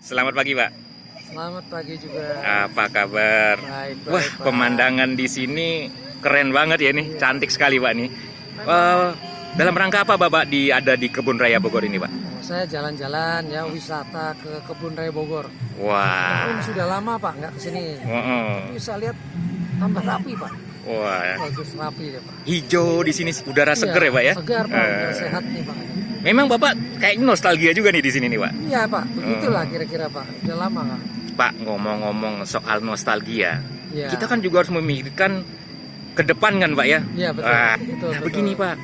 Selamat pagi, Pak. Selamat pagi juga. Apa kabar? Baik, Wah, Pak. pemandangan di sini keren banget ya nih. Iya. Cantik sekali, Pak nih. Dalam rangka apa, Bapak ada di Kebun Raya Bogor ini, Pak? Saya jalan-jalan ya wisata ke Kebun Raya Bogor. Wah. Walaupun sudah lama Pak nggak kesini. Heeh. Bisa lihat tambah rapi Pak. Wah. Bagus rapi deh Pak. Hijau di sini, udara seger ya, Pak ya? Segar Pak, udara sehat nih Pak. Memang Bapak kayaknya nostalgia juga nih di sini nih, Pak. Iya Pak, begitulah kira-kira Pak. Udah lama nggak? Pak, ngomong-ngomong soal nostalgia, Iya. kita kan juga harus memikirkan ke depan kan, Pak ya? Iya betul. Betul, Nah, betul. begini, Pak.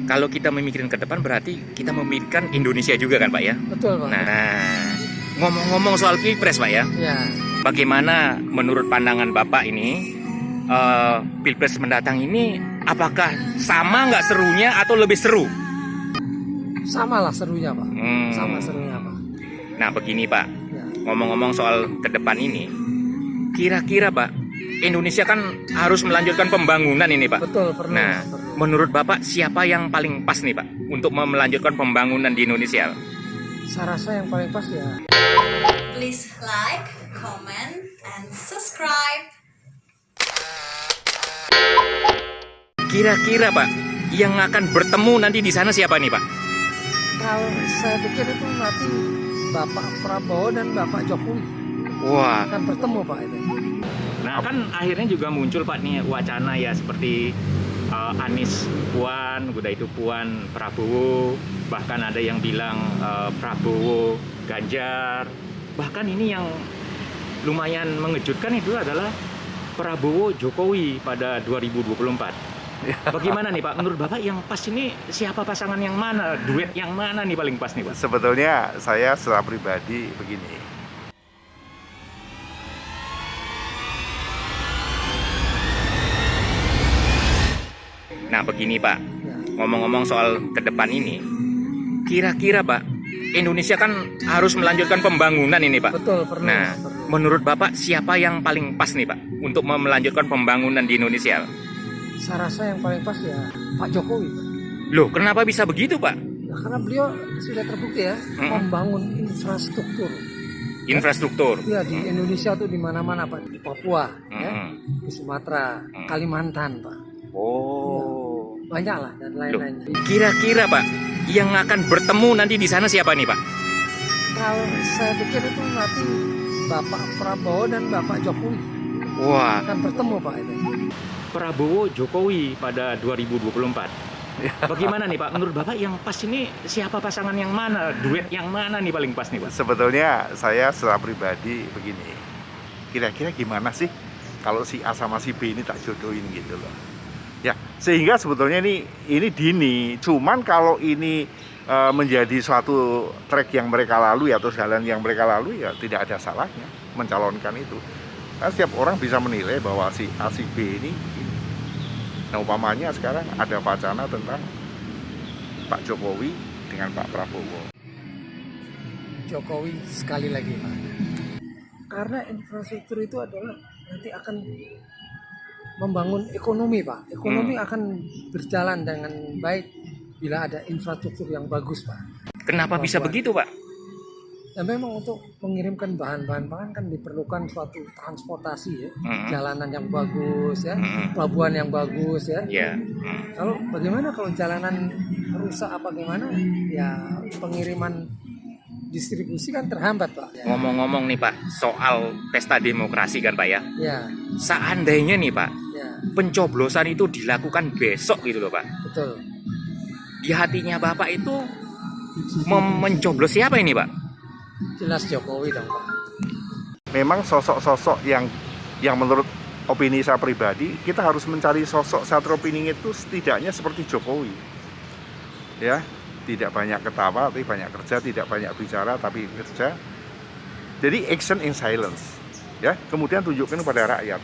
Kalau kita memikirkan ke depan berarti kita memikirkan Indonesia juga kan, Pak ya? Betul Pak. Nah, ngomong-ngomong soal Pilpres, Pak ya, Iya. bagaimana menurut pandangan Bapak ini Pilpres mendatang ini apakah sama nggak serunya atau lebih seru? Sama lah serunya Pak. Sama serunya Pak. Nah, begini Pak, Ya. ngomong-ngomong soal ke depan ini, kira-kira Pak, Indonesia kan harus melanjutkan pembangunan ini Pak. Betul, perlu. Nah, perlu. menurut Bapak siapa yang paling pas nih Pak untuk melanjutkan pembangunan di Indonesia? Saya rasa yang paling pas ya. Please like, comment, and subscribe. Kira-kira Pak, yang akan bertemu nanti di sana siapa nih Pak? Kalau saya pikir itu nanti Bapak Prabowo dan Bapak Jokowi Wah, akan bertemu Pak itu. nah kan akhirnya juga muncul Pak nih wacana ya seperti Anies Puan, udah itu Puan Prabowo, bahkan ada yang bilang Prabowo Ganjar, bahkan ini yang lumayan mengejutkan itu adalah Prabowo Jokowi pada 2024. Bagaimana nih Pak, menurut Bapak yang pas ini siapa pasangan yang mana, duet yang mana nih paling pas nih Pak? Sebetulnya saya secara pribadi begini. Nah begini Pak, Ya. ngomong-ngomong soal ke depan ini, kira-kira Pak, Indonesia kan harus melanjutkan pembangunan ini Pak. Betul, perlu. Nah, perlu. menurut Bapak siapa yang paling pas nih Pak untuk melanjutkan pembangunan di Indonesia? Saya rasa yang paling pas ya Pak Jokowi. Pak. Loh, kenapa bisa begitu Pak? Nah, karena beliau sudah terbukti ya membangun infrastruktur. Infrastruktur. Ya di Indonesia tuh di mana-mana Pak, di Papua, ya, di Sumatera, Kalimantan Pak. Oh. Banyak lah dan lain-lainnya. Kira-kira Pak, yang akan bertemu nanti di sana siapa nih Pak? Kalau saya pikir itu nanti Bapak Prabowo dan Bapak Jokowi Wah, akan bertemu Pak itu. Prabowo Jokowi pada 2024. Bagaimana nih Pak, menurut Bapak yang pas ini siapa pasangan yang mana, duet yang mana nih paling pas nih Pak? Sebetulnya saya secara pribadi begini. Kira-kira gimana sih kalau si A sama si B ini tak jodohin gitu loh. Ya, sehingga sebetulnya ini dini. Cuman kalau ini menjadi suatu track yang mereka lalui atau jalan yang mereka lalui ya tidak ada salahnya mencalonkan itu. Karena setiap orang bisa menilai bahwa si A si B ini. Nah umpamanya sekarang ada wacana tentang Pak Jokowi dengan Pak Prabowo. Jokowi sekali lagi Pak. Karena infrastruktur itu adalah nanti akan membangun ekonomi Pak. Ekonomi akan berjalan dengan baik bila ada infrastruktur yang bagus Pak. Kenapa bisa begitu Pak? Dan memang untuk mengirimkan bahan-bahan pangan kan diperlukan suatu transportasi ya, jalanan yang bagus ya, pelabuhan yang bagus ya. Ya. Kalau bagaimana kalau jalanan rusak apa gimana? Ya pengiriman distribusi kan terhambat Pak. Ya. Ngomong-ngomong nih Pak, soal pesta demokrasi kan Pak ya. Ya, Seandainya nih Pak, ya, pencoblosan itu dilakukan besok gitu loh Pak. betul. Di hatinya Bapak itu mencoblos siapa ini Pak? Jelas Jokowi dong Pak. Memang sosok-sosok yang menurut opini saya pribadi, kita harus mencari sosok satu opini itu setidaknya seperti Jokowi. Ya, tidak banyak ketawa tapi banyak kerja, tidak banyak bicara tapi kerja. Jadi action in silence. Ya, kemudian tunjukkan kepada rakyat.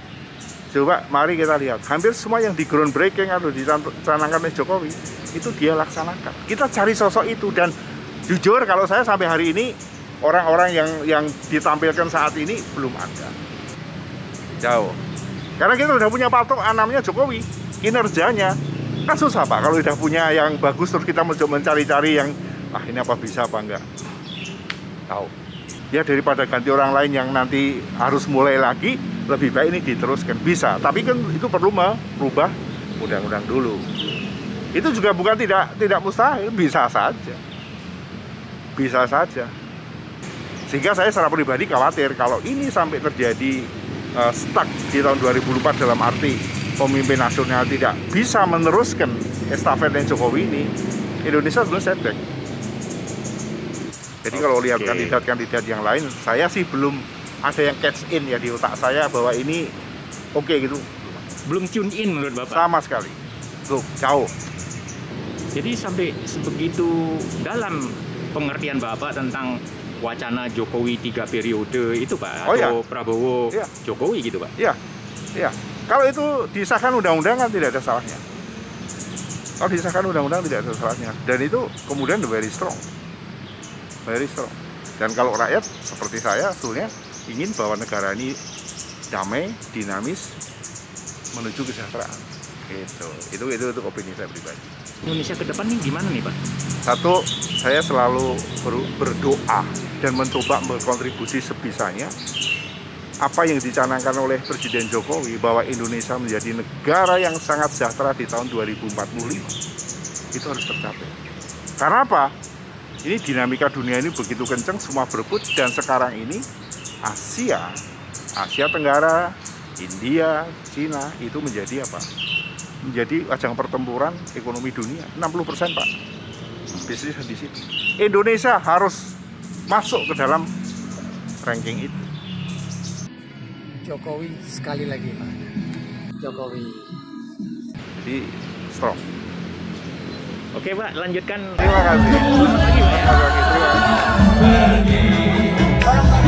Coba mari kita lihat, hampir semua yang di groundbreaking atau dicanangkan oleh Jokowi itu dia laksanakan. Kita cari sosok itu dan jujur kalau saya sampai hari ini orang-orang yang ditampilkan saat ini belum ada. Jauh. Karena kita udah punya patok namanya Jokowi, kinerjanya. Kan susah Pak kalau udah punya yang bagus terus kita mencoba mencari-cari yang ini apa bisa apa enggak. Tahu. Ya daripada ganti orang lain yang nanti harus mulai lagi, lebih baik ini diteruskan. Bisa, tapi kan itu perlu merubah undang-undang dulu. Itu juga bukan tidak mustahil, bisa saja. Bisa saja. Sehingga saya secara pribadi khawatir kalau ini sampai terjadi stuck di tahun 2004 dalam arti pemimpin nasional tidak bisa meneruskan estafet Jokowi ini, Indonesia sebenarnya setback. Jadi kalau lihat kandidat-kandidat yang lain, saya sih belum ada yang catch in ya di otak saya bahwa ini oke gitu. Belum tune in menurut Bapak? Sama sekali. Tuh, jauh. Jadi sampai sebegitu dalam pengertian Bapak tentang wacana Jokowi 3 periode itu Pak? Oh, atau iya. Prabowo Iya. Jokowi gitu Pak? Iya, iya. Kalau itu disahkan undang-undang kan tidak ada salahnya. Kalau disahkan undang-undang tidak ada salahnya. Dan itu kemudian very strong. Very strong. Dan kalau rakyat seperti saya sebetulnya ingin bahwa negara ini damai, dinamis, menuju kesejahteraan. Gitu. Itu opini saya pribadi. Indonesia ke depan nih gimana nih Pak? Satu, saya selalu berdoa dan mencoba berkontribusi sebisanya apa yang dicanangkan oleh Presiden Jokowi bahwa Indonesia menjadi negara yang sangat sejahtera di tahun 2045. Itu harus tercapai. Karena apa? Ini dinamika dunia ini begitu kencang, semua berebut, dan sekarang ini Asia Tenggara, India, Cina itu menjadi apa? Menjadi ajang pertempuran ekonomi dunia. 60% Pak. Bisnis di situ. Indonesia harus masuk ke dalam ranking itu. Jokowi sekali lagi Pak. Jokowi. Jadi strong. Oke Pak, lanjutkan. Terima kasih. Selamat pagi Pak ya. Terima kasih.